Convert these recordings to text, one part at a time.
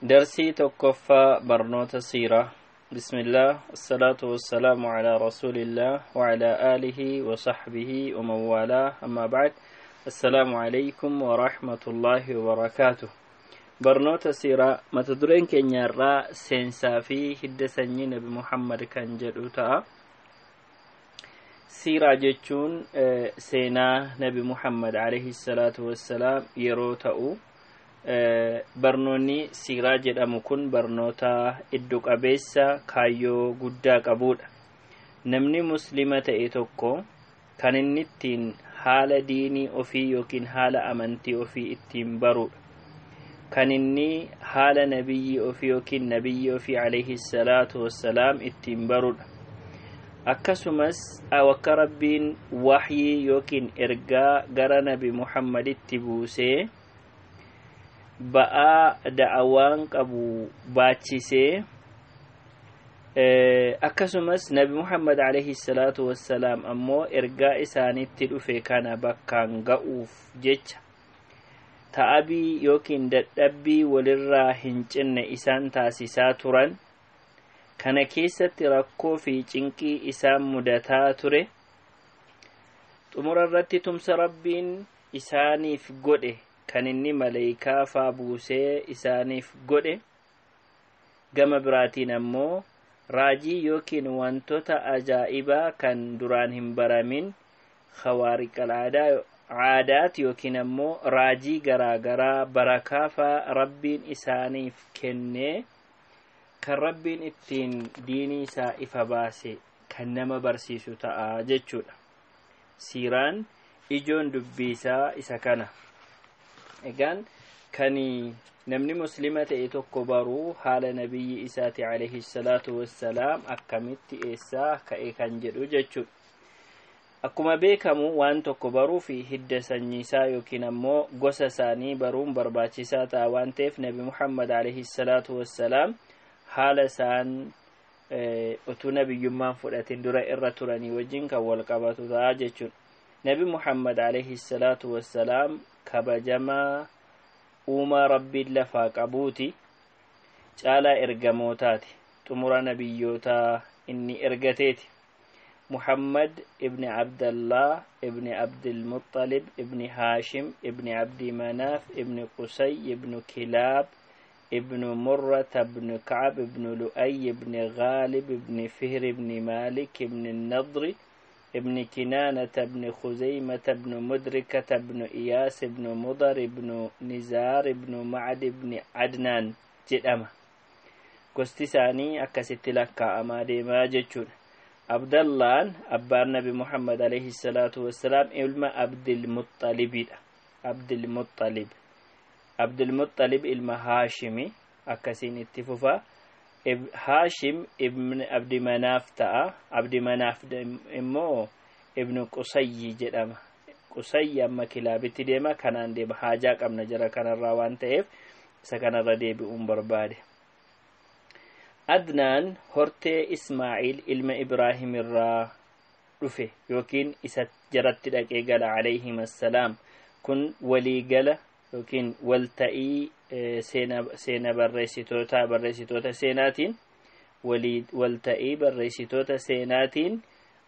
درسي توقف برنوت السيرة. بسم الله، الصلاة والسلام على رسول الله وعلى آله وصحبه ومن والاه، أما بعد. السلام عليكم ورحمة الله وبركاته. برنوت السيرة متدرين كنيرا سينسا في هدسني نبي محمد كان جدوتا. سيرة جتشون سينا نبي محمد عليه الصلاة والسلام يروتأو. barnoonni siiraa jedhamu kun barnoota iddoo qabeessa kaayyoo guddaa qabudha. Namni muslima ta'e tokko kan inni ittiin haala diinii ofii yookiin haala amantii ofii ittiin barudha. Kan inni haala nabiyyi ofii yookiin nabiyyi ofii alayhi salaatu wassalaam ittiin barudha. Akkasumas akka rabbiin wahyii yookiin ergaa gara nabi Muhammaditti buusee ba'aa da'awaan qabu baachisee akkasumas nabi Muhammad alayhi salatu wassalaam ammoo ergaa isaanitti dhufe kana bakkaan ga'uuf jecha ta'abii yookiin dadhabbii walirraa hin cinne isaan taasisaa turan. Kana keessatti rakkoo fi cinqii isaan mudataa ture. Xumura irratti tumsa rabbiin isaaniif godhe kan inni malaayikaa faa buusee isaaniif godhe. Gama biraatiin ammoo raajii yookiin wantoota ajaa'ibaa kan duraan hin baramin khawaariqal aadaat yookiin ammoo raajii garaagaraa barakaa faa rabbiin isaaniif kennee kan rabbiin ittiin diinii isaa ifa baase kan nama barsiisu ta'a jechuudha. Siiraan ijoon dubbiisaa isa kana. Egaan kani namni muslima ta'e tokko baruu haala nabiyyi isaati alayhi salatu wassalaam akkamitti eessaa ka'e kan jedhu jechuudha. Akkuma beekamu waan tokko baruu fi hidda sanyiisaa yookiin ammoo gosa isaanii baruun barbaachisaa ta'a waan ta'eef nabi Muhammad alayhi salatu wassalaam haala isaan utuu nabiyyummaan fudhatin dura irra turanii wajjin kan wal qabatu ta'a jechuudha. Nabi Muhammad alayhi salatu wassalaam kabajamaa uumaa rabbiin lafaa qabuuti. Caalaa ergamootaati. Xumura nabiyyootaa inni ergateeti. Muhammad ibn Abdallah ibn Abdul Muttalib ibn Hashim ibn Abdi Manaf ibn Qusay ibn Kilab ibn Murrah ibn Ka'ab ibn Lu'ay ibn Ghalib ibn Fihr ibn Malik ibn Nadri ابن كنانة ابن خزيمة ابن مدركة ابن إياس ابن مضر ابن نزار ابن معد ابن عدنان جدما كستساني أكست لك أمادي ما جتشون. عبد الله أبار نبي محمد عليه الصلاة والسلام إلما عبد المطلب إلما هاشمي أكسين اتفوفا. هاشم ابن عبد مناف تاء عبد مناف امو ابن قصي جدما قصي اما كلابتي ديما كانان دي حاجه قمنا جرا كان راوان تيف سكن ردي برباد. عدنان هرتي اسماعيل علم ابراهيم الرا رفه يوكين اسات جرت دقي قال عليهم السلام كن ولي قال يوكين والتئي سينا بريسيتوتا سيناتين وليد والتئي بريسيتوتا سيناتين.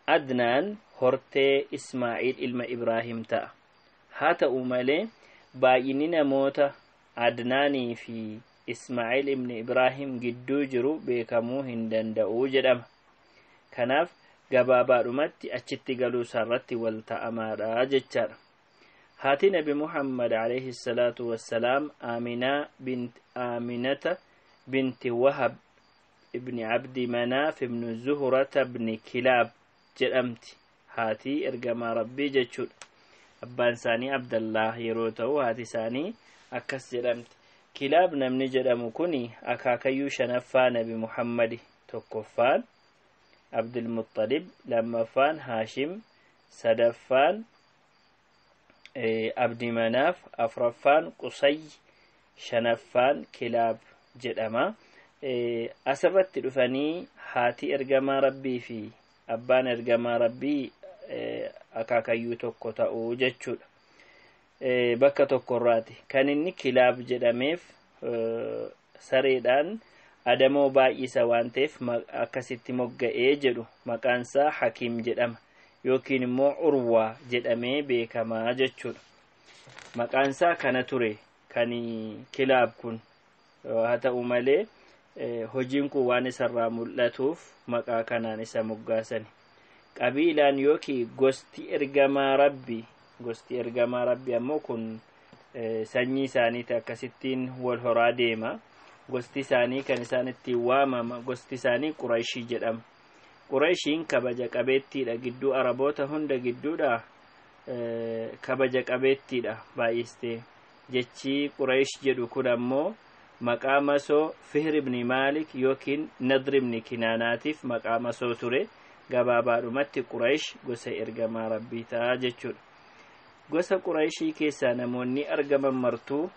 عدنان هرتي إسماعيل إلما إبراهيم تا هاتا أمالي باينين موتا عدناني في إسماعيل ابن إبراهيم جدو جرو بيكامو هندن دعو جدام كناف قبابا رمتي أچتي قلو سارتي والتا أمارا جتشار. هاتي نبي محمد عليه الصلاة والسلام آمنة بنت وهب ابن عبد مناف ابن زهرة ابن كلاب جرمتي. هاتي ارقما ربي جتشول. أبان ساني عبد الله يروتو هاتي ساني أكس جرمتي. كلاب نمني جرمو كني أكاكيو شنفا نبي محمد تقفان عبد المطلب لما فان هاشم سدفان عبد مناف أفرفان قصي شنفان كلاب جدما أسرت دفني هاتي إرجما ربي في أبان إرجما ربي أكاكيو توكو تأو جتشول bakka tokkorraati kan inni kilaab jedhameef sareedhaan adamoo baay'isa waan ta'eef akkasitti mogga'ee jedhu maqaansaa Hakiim jedhama yookiin immoo Urwaa jedhamee beekamaa jechuudha. Maqaansaa kana ture kan kilaab kun haa ta'u malee hojiin kun waan isarraa mul'atuuf maqaa kanaan isa moggaasani. Qabiilaan yookiin gosti ergamaa rabbi ammoo kun sanyii isaaniiti akkasittiin wal horaa deema. Gosti isaanii kan isaan ittiin waamama gosti isaanii Qurayshii jedhama. Qurayshiin kabaja qabeettiidha gidduu Araboota hunda gidduudha kabaja qabeettiidha baay'istee. Jechi Quraysh jedhu kun ammoo maqaa masoo Fihr ibn Maalik yookiin Nadr ibn Kinaanaatiif maqaa masoo ture. Gabaabaadhumatti Quraysh gosa ergamaa rabbii ta'a jechuudha. Gosa Qurayshii keessaa namoonni argaman martuu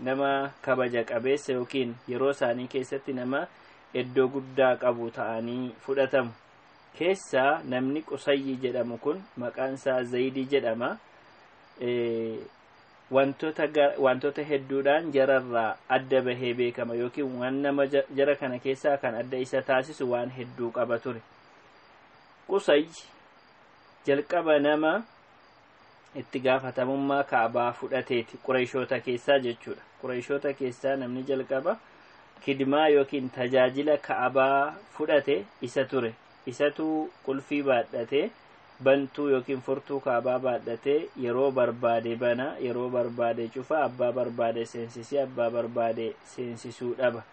nama kabaja qabeessa yookiin yeroo isaanii keessatti nama iddoo guddaa qabu ta'anii fudhatamu. Keessaa namni Qusayyi jedhamu kun maqaan isaa Zaydii jedhama. Wantoota hedduudhaan jararraa adda bahee beekama yookiin waan nama jara kana keessaa kan adda isa taasisu waan hedduu qaba ture. Qusayyi jalqaba nama itti gaafatamummaa Kaabaa fudhateeti Qurayshoota keessaa jechuudha. Qurayshoota keessaa namni jalqaba kidmaa yookiin tajaajila Kaabaa fudhate isa ture. Isatu qulfii baadhatee bantuu yookiin furtuu Kaabaa baadhatee yeroo barbaade bana, yeroo barbaade cufa, abbaa barbaade seensisii, abbaa barbaade seensisuu dhaba.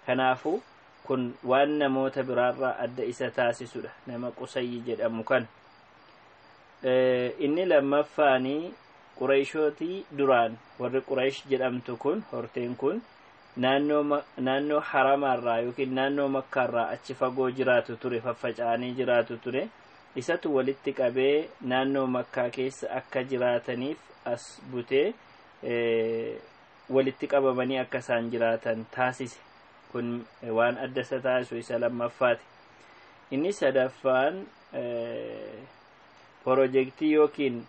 Kanaafuu kun waan namoota biraarraa adda isa taasisudha nama Qusayyi jedhamu kan. Inni lammaffaanii Qurayshooti duraan warri Quraysh jedhamtu kun horteen kun naannoo haramaarraa yookiin naannoo makkaarraa achi fagoo jiraatu ture, faffaca'anii jiraatu ture. Isatu walitti qabee naannoo makkaa keessa akka jiraataniif as butee walitti qabamanii akka isaan jiraatan taasise. Kun waan adda isa taasisu isa lammaffaati. Inni sadaffaan pirojektii yookiin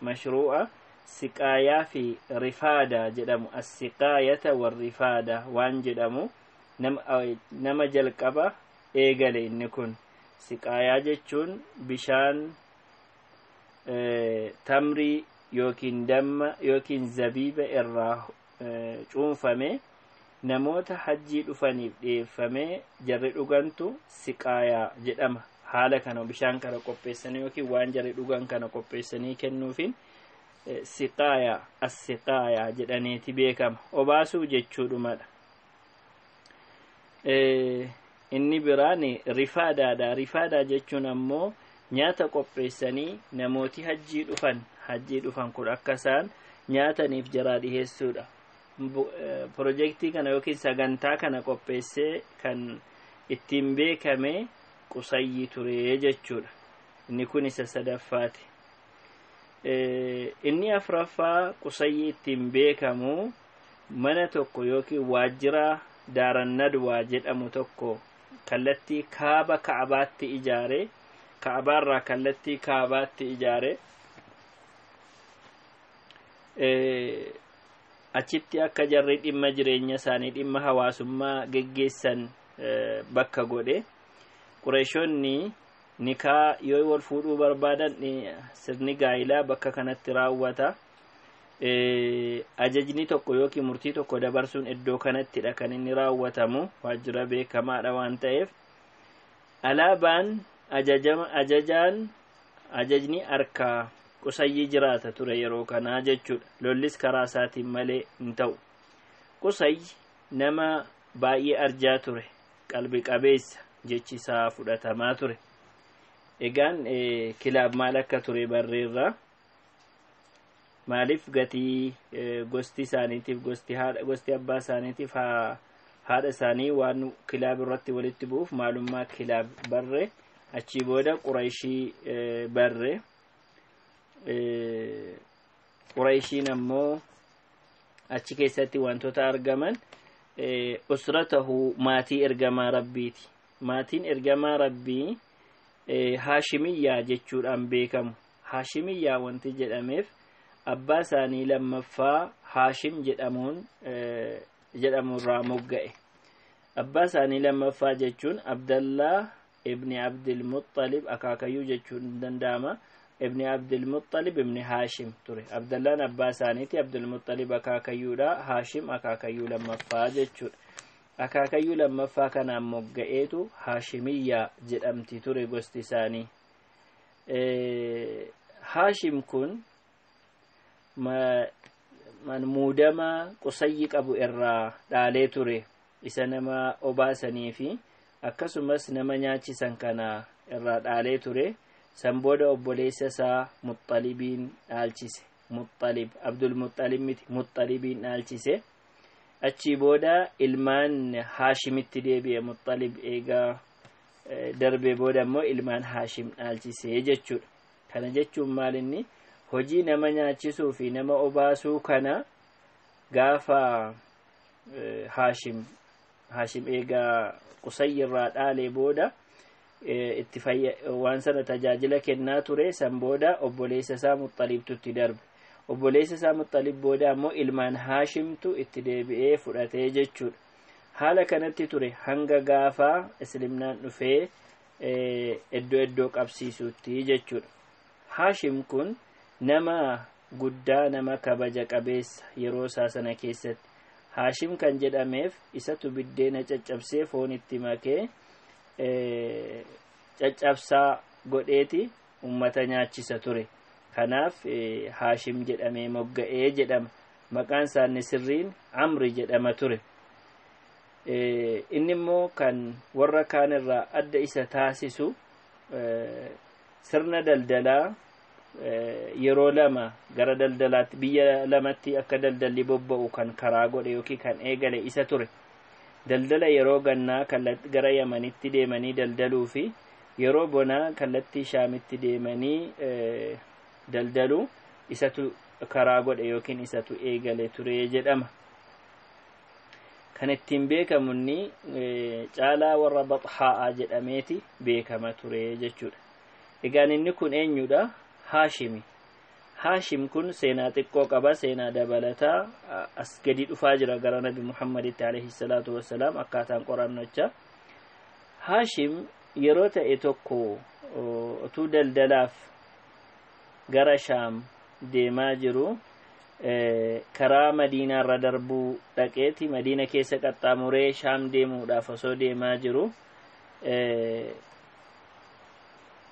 mashruu'a siqaayaa fi rifaada jedhamu. As-siqaayata war-rifaada waan jedhamu nama jalqaba eegale inni kun. Siqaayaa jechuun bishaan tamrii yookiin damma yookiin zabiiba irraa cuunfame namoota hajjii dhufaniif dhiyeeffamee jarri dhugantu siqaayaa jedhama. Haala kana bishaan kana qopheessanii yookiin waan jarri dhugan kana qopheessanii kennuufin siqaayaa as-siqaayaa jedhaneeti beekama. Obaasuu jechuudhumadha. Inni biraan rifaadaadha. Rifaadaa jechuun ammoo nyaata qopheessanii namooti hajjii dhufan kun akka isaan nyaataniif jaraa dhiheessuudha. Pirojektii kana yookiin sagantaa kana qopheessee kan ittiin beekame Qusayyi ture jechuudha. Inni kun isa sadaffaati. Inni afraffaa Qusayyi ittiin beekamu mana tokko yookiin waajjira Daaran Nadwaa jedhamu tokko kallattii kaaba Ka'abaatti ijaare, Ka'abaarraa kallattii Kaabaatti ijaare achitti akka jarri dhimma jireenya isaanii dhimma hawaasummaa geggeessan bakka godhe. Qurayshoonni nikaa yoo wal fuudhuu barbaadan sirni gaa'ilaa bakka kanatti raawwata. Ajajni tokko yookiin murtii tokko dabarsuun iddoo kanattidha kan inni raawwatamu. Waajjira beekamaadha waan ta'eef alaabaan ajajni harkaa Qusayyi jiraata ture yeroo kanaa jechuudha. Lollis karaa isaatiin malee hin ta'u. Qusayyi nama baay'ee arjaa ture, qalbii qabeessa jechi isaa fudhatamaa ture. Egaan kilaab maal akka ture barreerra. Maaliif gatii gosti isaaniitiif gosti abbaa isaaniitiif haadha isaanii waan kilaab irratti walitti bu'uuf maalummaa kilaab barre. Achii booda Qurayshii barre. Qurayshiin ammoo achi keessatti wantoota argaman usratahu maatii ergamaa rabbiiti. Maatiin ergamaa rabbii Haashimiyyaa jechuudhaan beekamu. Haashimiyyaa wanti jedhameef abbaa isaanii lammaffaa Haashim jedhamuun jedhamurraa mogga'e. abbaa isaanii lammaffaa jechuun Abdallah ibni Abdul Muttalib akaakayyuu jechuun danda'ama. ibni Abdul Muttalib ibni Haashim ture. Abdallaan abbaa isaaniiti, Abdul Muttalib akaakayyuudha, Haashim akaakayyuu lammaffaa jechuudha. akaakayyuu lammaffaa kanaan mogga'eetu Haashimiyyaa jedhamti ture gosti isaanii. Haashim kun muudama Qusayyi qabu irraa dhaalee ture, isa nama obaasanii fi akkasumas nama nyaachisan kana irraa dhaalee ture. san booda obboleessa isaa Muxxalibiin dhaalchise. Muxxalib Abdul Muxxalib miti, Muxxalibiin dhaalchise. Achii booda ilmaan Haashimitti deebi'e. Muxxalib eegaa darbee booda immoo ilmaan Haashim dhaalchise jechuudha. Kana jechuun maal inni hojii nama nyaachisuu fi nama obaasuu kana gaafa Haashim eegaa Qusayyi irraa dhaalee booda itti waan sana tajaajila kennaa ture. san booda obboleessa isaa Muxxalibtu itti darbe. obboleessa isaa Muxxalib booda ammoo ilmaan Haashimtu itti deebi'ee fudhatee jechuudha. haala kanatti ture hanga gaafa Islimnaan dhufee iddoo qabsiisutti jechuudha. Haashim kun nama guddaa, nama kabaja qabeessa yeroo isaa sana keessatti. Haashim kan jedhameef isatu biddeena caccabsee foon itti makee caccabsaa godheeti ummata nyaachisa ture. kanaaf Haashim jedhamee mogga'ee jedhama. maqaan isaanii sirriin Amri jedhama ture. inni immoo kan warra kaan irraa adda isa taasisu sirna daldalaa yeroo lama gara daldalaatti biyya lamatti akka daldalli bobba'u kan karaa godhe yookiin kan eegale isa ture. daldala yeroo gannaa gara Yamanitti deemanii daldaluu fi yeroo bonaa kallattii Shaamitti deemanii daldaluu isatu karaa godhe yookiin isatu eegale ture jedhama. kan ittiin beekamunni caalaa warra Baxxaa jedhameeti beekama ture jechuudha. egaan inni kun eenyudha? Haashimi. Haashim kun seenaa xiqqoo qaba, seenaa dabalataa as gadi dhufaa jira gara Nabi Muhammaditti alayhi salaatu wassalaam akkaataan qorannochaa. Haashim yeroo ta'e tokko utuu daldalaaf gara Shaam deemaa jiru karaa Madiinaa irra darbuu dhaqeeti. Madiina keessa qaxxaamuree Shaam deemuudhaaf osoo deemaa jiru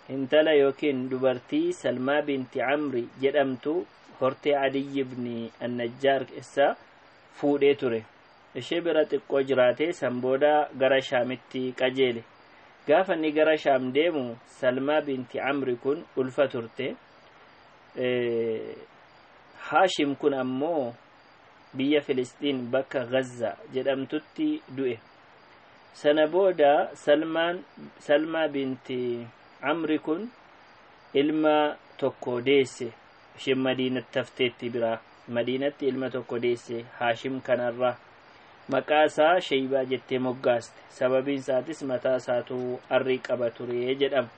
intala yookiin dubartii Salmaa binti Amri jedhamtu hortee Adiyy ibn An-Najjaar keessa fuudhee ture. ishee bira xiqqoo jiraatee san booda gara Shaamitti qajeele. gaafa inni gara Shaam deemu Salmaa binti Amri kun ulfa turte. Haashim kun ammoo biyya Filistiin bakka Gaza jedhamtutti du'e. sana booda Salmaa binti Amri kun ilma tokko deesse. isheen Madiinatti hafteetti biraa Madiinatti ilma tokko deesse Haashim kanarraa. maqaa isaa Sheeybaa jettee moggaaste. sababiin isaatis mataa isaatu arrii qaba ture jedhama.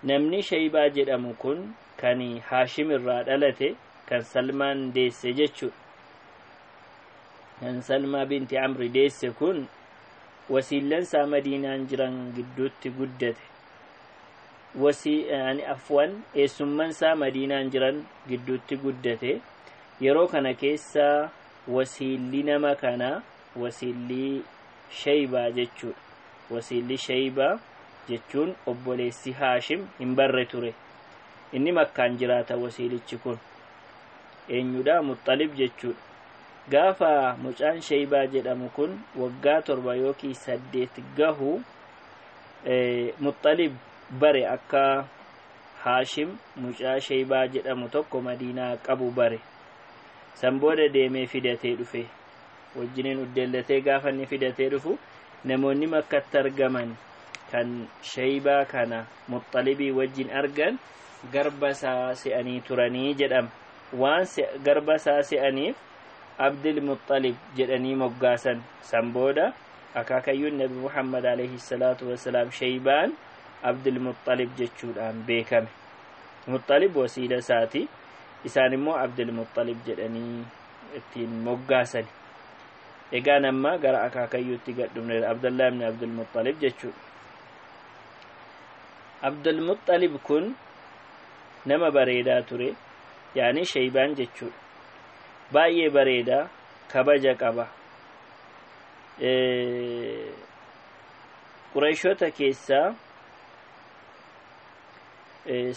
namni Sheeybaa jedhamu kun kan Haashim irraa dhalate kan Salmaan deesse jechuudha. kan Salmaa binti Amri deesse kun wasiillan isaa Madiinaan jiran gidduutti guddate. eessumman isaa Madiinaan jiran gidduutti guddate. yeroo kana keessa wasiilli nama kana wasiilli Sheeybaa jechuudha. wasiilli Sheeybaa jechuun obboleessi Haashim hin barre ture. inni Makkaan jiraata wasiilichi kun. eenyudha? Muxxalib jechuudha. gaafa mucaan Sheeybaa jedhamu kun waggaa 7 yookiin 8 gahu Muxxalib bare akka Haashim mucaa Sheeybaa jedhamu tokko Madiinaa qabu bare. san booda deemee fidatee dhufe. wajjiniin uddeellatee gaafa inni fidatee dhufu namoonni Makkatti argaman kan Sheeybaa kana Muxxalibii wajjin argan garba isaa se'anii turanii jedhama. waan garba isaa se'aniif Abdul Muxxalib jedhanii moggaasan. san booda akaakayyuun Nabi Muhammad alayhi salaatu wassalaam Sheeybaan Abdul Muxxalib jechuudhaan beekame. Muxxalib wasiila isaati. isaan immoo Abdul Muxxalib jedhanii ittiin moggaasan. egaan amma gara akaakayyuutti gadhumne Abdullah ibn Abdul Muttalib jechuudha. Abdul Muttalib kun nama bareedaa ture, yaani Shaybaan jechuudha. Baay'ee bareedaa, kabaja qaba. Qurayshota keessaa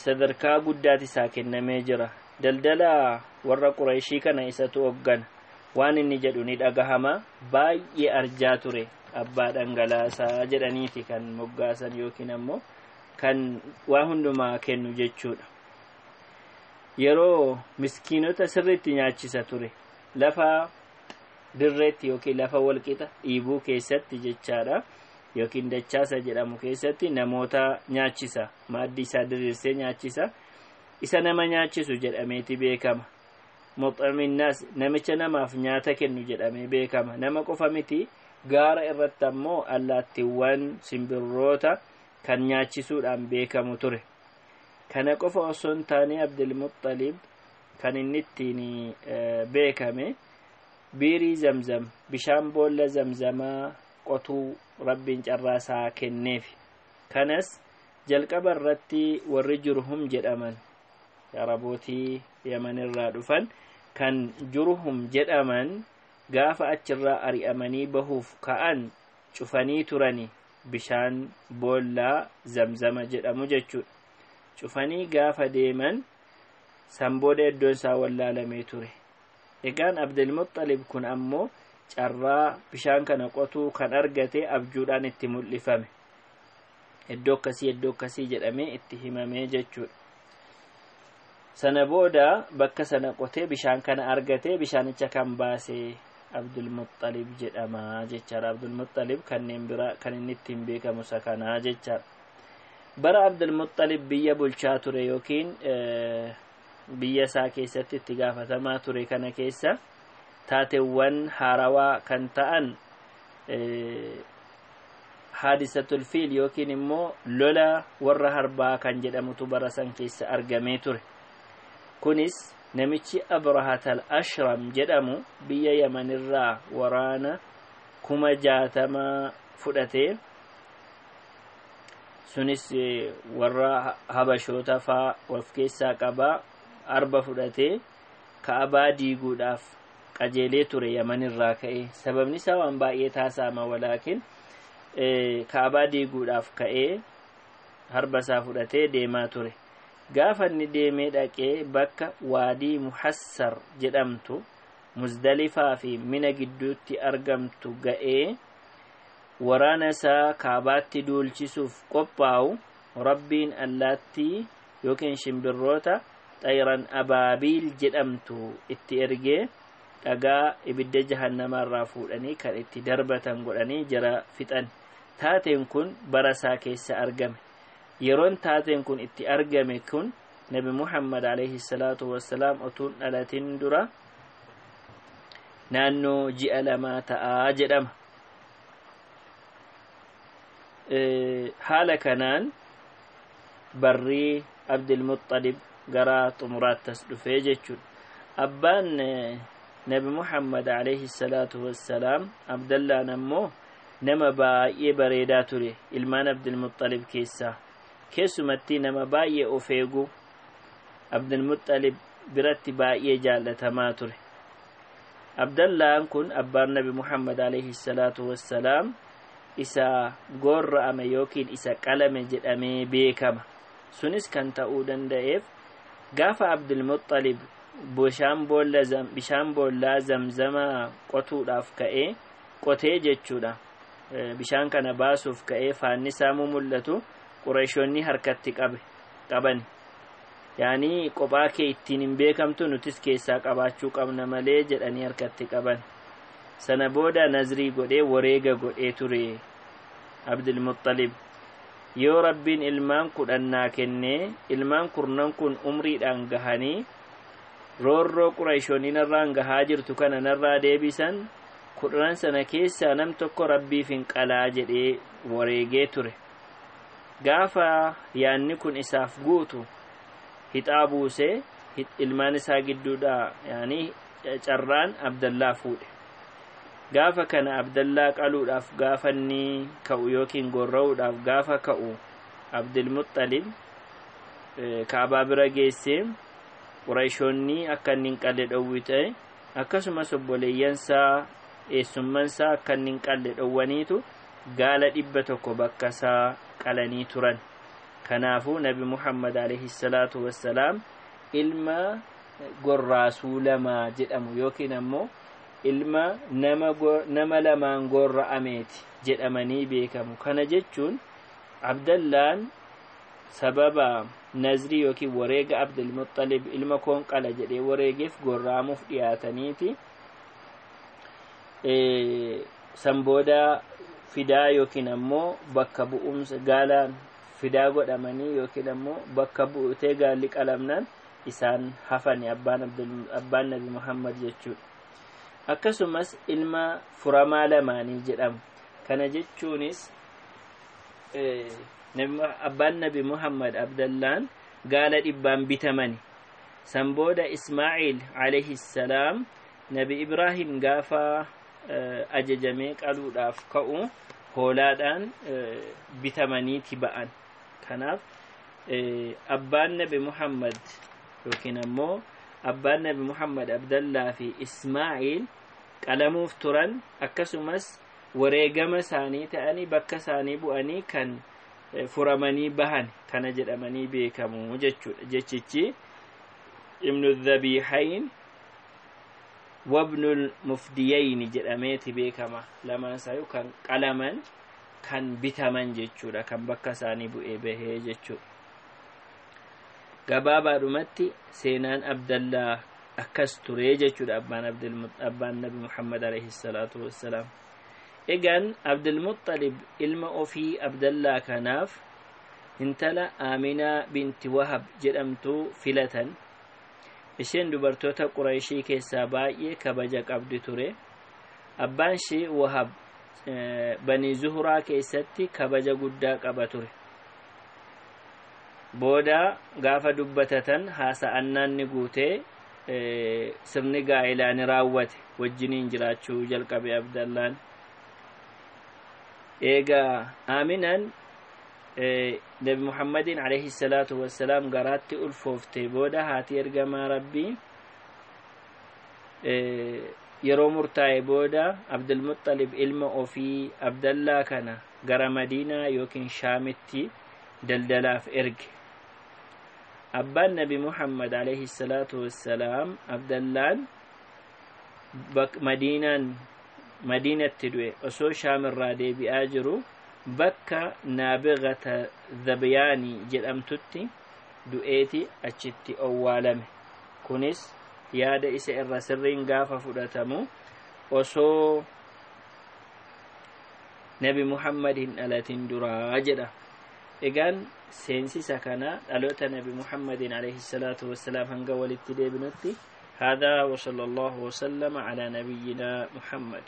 sadarkaa guddaati isaa kennamee jira. Daldala warra Qurayshii kana isatu hoggana. Waan inni jedhu ni dhagahama. Baay'ee arjaa ture. Abbaa dhangalaasaa jedhaniiti kan moggaasan yookiin ammoo kan waa hundumaa kennu jechuudha. Yeroo miskiinota sirriitti nyaachisa ture. Lafa dirreetti yookiin lafa walqixa dhiibuu keessatti jechaadha. Yookiin dachaasa jedhamu keessatti namoota nyaachisa. Maaddii isaa diriirsee nyaachisa. Isa nama nyaachisu jedhameeti beekama. Muxaminnaas namicha namaaf nyaata kennu jedhamee beekama. Nama qofa miti, gaara irratti ammoo allaattiiwwan simbirroota kan nyaachisuudhaan beekamu ture. Kana qofa osoo hin taane Abdul Muttalib kan inni ittiin beekame biirii Zamzam, bishaan boolla Zamzamaa qotuu Rabbiin carraasaa kenneef. Kanas jalqaba irratti warri Jurhum jedhaman Arabootii Yaman irraa dhufan kan Jurhum jedhaman gaafa achirraa ari'amanii bahuuf ka'an cufanii turani bishaan boolla Zamzama jedhamu jechuudha. Cufanii gaafa deeman sanbooda iddoon isaa wallaalamee ture. Egaan Abdul Muttalib kun ammoo carraa bishaan kana qotuu kan argate abjuudhaan itti mul'ifame. Iddoo akkasii jedhamee itti himamee jechuudha. Sana booda bakka sana qotee bishaan kana argate bishaanicha kan baase Abdul Muttalib jedhama jechaadha. Abdul Muttalib kanneen biraa kan inni ittiin beekamu isa kanaa jechaadha. Bara Abdul Muttalib biyya bulchaa ture yookiin biyya isaa keessatti itti gaafatamaa ture kana keessa taateewwan haarawaa kan ta'an Haadisatul Fiil yookiin immoo lola warra harbaa kan jedhamutu bara san keessa argamee ture. Kunis namichi Abrahatal Ashram jedhamu biyya Yamanirraa waraana 60,000 fudhatee, sunis warra habashoota faa of keessaa qaba, arba fudhatee Ka'abaa diiguudhaaf qajeelee ture Yamanirraa ka'ee. Sababni isaa waan baay'ee taasama, walaakin Ka'abaa diiguudhaaf ka'ee harba isaa fudhatee deemaa ture. Gaafa inni deemee dhaqee bakka Waadii Muhassar jedhamtu Muzdalifaa fi Mina gidduutti argamtu ga'ee waraana isaa Ka'abaatti duulchisuuf qophaa'u Rabbiin allaattii yookiin shimbirroota xayran abaabiil jedhamtu itti ergee dhagaa ibidda jahannamaarraa fuudhanii kan itti darbatan godhanii jara fixan. Taateen kun bara isaa keessa argame. Yeroon taateen kun itti argame kun Nabi Muhammad alayhi salaatu wassalaam otuun dhalatin dura naannoo ji'a lamaa ta'aa jedhama. Haala kanaan barrii Abdul Muttalib gara xumuraattas dhufee jechuudha. Abbaan Nabi Muhammad alayhi salaatu wassalaam Abdallaan ammoo nama baay'ee bareedaa ture ilmaan Abdul Muttalib keessaa. Keessumatti nama baay'ee of eegu Abdul Muttalib biratti baay'ee jaallatamaa ture. Abdallaan kun abbaan Nabi Muhammad alayhi salaatu wassalaam isa gorra'ame yookiin isa qalame jedhamee beekama. Sunis kan ta'uu danda'eef gaafa Abdul Muttalib bishaan boollaa Zamzama qotuudhaaf ka'ee qotee jechuudha. Bishaan kana baasuuf ka'ee faanni isaa mul'atu Qurayshoonni harkatti qaban. Yaani qophaa kee ittiin hin beekamtu nutis keessaa qabaachuu qabna malee jedhanii harkatti qaban. Sana booda nazrii godhee wareega godhee ture Abdul Muttalib. Yoo Rabbiin ilmaan 10 naa kennee ilmaan 10 kun umriidhaan gahanii roorroo Qurayshoonni narraan gahaa jirtu kana narraa deebisan 10 sana keessaa nam tokko Rabbiif hin qalaa jedhee wareegee ture. Gaafa yaanni kun isaaf guutu hixaa buusee ilmaan isaa gidduudha yaani carraan Abdallaa fuudhe. gaafa kana abdallaa qaluudhaaf gaafanni ka'u yookiin gorra'uudhaaf gaafa ka'u abdulmuxxalib kaabaa bira geessee qurayshoonni akka inni hin qalle dhowwite akkasumas obboleeyyansaa eessummansaa akka inni hin qalle dhowwaniitu gaala 100 bakka isaa qalanii turan. kanaafuu nabi muhammad alayhi salaatu wassalaam ilma gorraasuu lama jedhamu yookiin ammoo ilma nama lamaan gorra'ameeti jedhamanii beekamu. kana jechuun abdallaan sababa nazrii yookiin wareega abdulmuxxalib ilma koon qala jedhee wareegeef gorraamuuf dhiyaataniiti san booda fidaa yookiin ammoo bakka bu'umsa gaalaan fidaa godhamanii yookiin ammoo bakka bu'utee gaalli qalamnaan isaan hafani abbaan nabi muhammad jechuudha. akkasumas ilma furamaa lamaanii jedhamu. kana jechuunis abbaan nabi muhammad abdallaan gaala 100 bitamani. san booda ismaa'iil alayhi salaam nabi ibraahim gaafa ajajamee qaluudhaaf ka'u hoolaadhaan bitamaniiti ba'an. kanaaf abbaan nabi muhammad yookiin ammoo abbaan nabi muhammad abdallaa fi ismaa'iil qalamuuf turan akkasumas wareegama isaanii ta'anii bakka isaanii bu'anii kan furamanii bahan kana jedhamanii beekamu jechuudha. jechichi ibnu dhabihayn wabnul mufdiyayn jedhameeti beekama. lamaan isaanii kan qalaman kan bitaman jechuudha, kan bakka isaanii bu'ee bahee jechuudha. gabaabaadhumatti seenaan abdallaa akkas ture jechuudha. abbaan nabi muhammad alayhi salaatu wassalaam. egaan abdulmuxxalib ilma ofii abdallaa kanaaf intala aaminaa binti wahab jedhamtu filatan. isheen dubartoota qurayshii keessaa baay'ee kabaja qabdi ture. abbaan ishee wahab banii zuhuraa keessatti kabaja guddaa qaba ture. booda gaafa dubbatatan haasa'annaan ni guutee sirni gaa'ilaa ni raawwate. wajjiniin jiraachuu jalqabe abdallaan. eega aminan nabi muhammadin alayhi salatu wassalaam garaatti ulfoofte booda haati ergamaa rabbii yeroo murtaa'e booda abdulmuxxalib ilma ofii abdallaa kana gara madiinaa yookiin shaamitti daldalaaf erge. abbaan nabi muhammad alayhi salatu wassalaam abdallaan madiinatti du'e osoo shaamirraa deebi'aa jiru bakka naabigata zabyaanii jedhamtutti du'eeti achitti owwaalame. kunis yaada isa irra sirriin gaafa fudhatamu osoo nabi muhammad hin dhalatin duraa jedha. egaan seensisa kana dhaloota nabi muhammadin alayhi salatu wassalaam hanga walitti deebinutti هذا وصلى الله وسلم على نبينا محمد.